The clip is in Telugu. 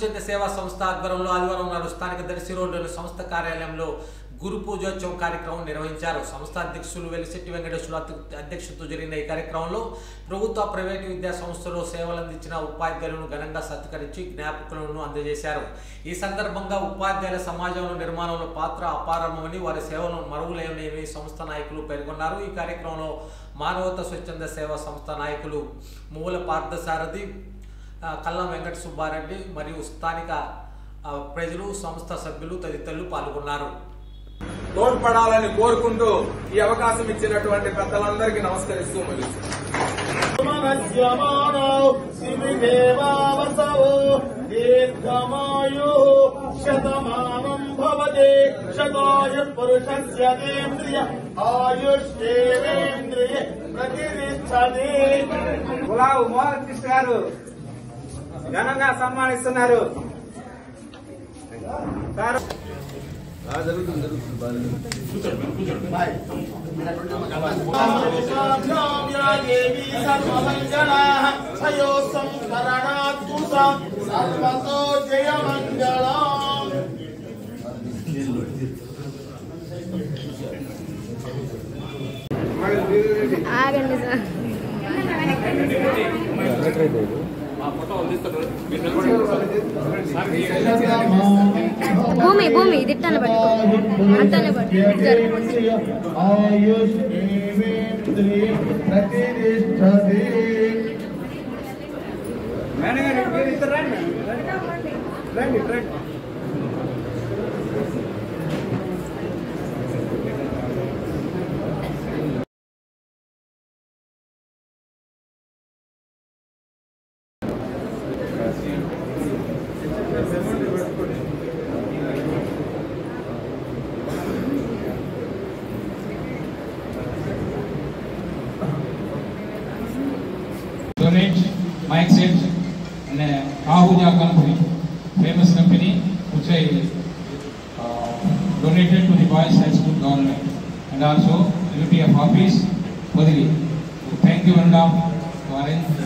స్వచ్ఛంద సేవా సంస్థ ఆధ్వర్యంలో ఆదివారం నాడు స్థానిక దర్శి రోడ్డులోని సంస్థ కార్యాలయంలో గురు పూజోత్సవం కార్యక్రమం నిర్వహించారు. సంస్థ అధ్యక్షులు వెలిశెట్టి వెంకటేశ్వర అధ్యక్షతతో జరిగిన ఈ కార్యక్రమంలో ప్రభుత్వ ప్రైవేటు విద్యా సంస్థలో సేవలందించిన ఉపాధ్యాయులను ఘనంగా సత్కరించి జ్ఞాపకులను అందజేశారు. ఈ సందర్భంగా ఉపాధ్యాయుల సమాజంలో నిర్మాణంలో పాత్ర అపారమని, వారి సేవలను మరువలేని సంస్థ నాయకులు పేర్కొన్నారు. ఈ కార్యక్రమంలో మానవత స్వచ్ఛంద సేవా సంస్థ నాయకులు మూల పార్థసారథి, కల్లం వెంకట సుబ్బారెడ్డి మరియు స్థానిక ప్రజలు, సంస్థ సభ్యులు తదితరులు పాల్గొన్నారు. తోడ్పడాలని కోరుకుంటూ ఈ అవకాశం ఇచ్చినటువంటి పెద్దలందరికీ నమస్కరిస్తూ గులాబు మోహన్ కృష్ణ గారు ఘనంగా సన్మానిస్తున్నారు. ఆగండి సార్. భూమి భూమి దిట్టన పట్టు అంతనే పట్టు. Donate mic set and Ahuja company, famous company, which I donated to the Boys High School government, and also Unity of Office, Podili. So thank you, Vandam, to arrange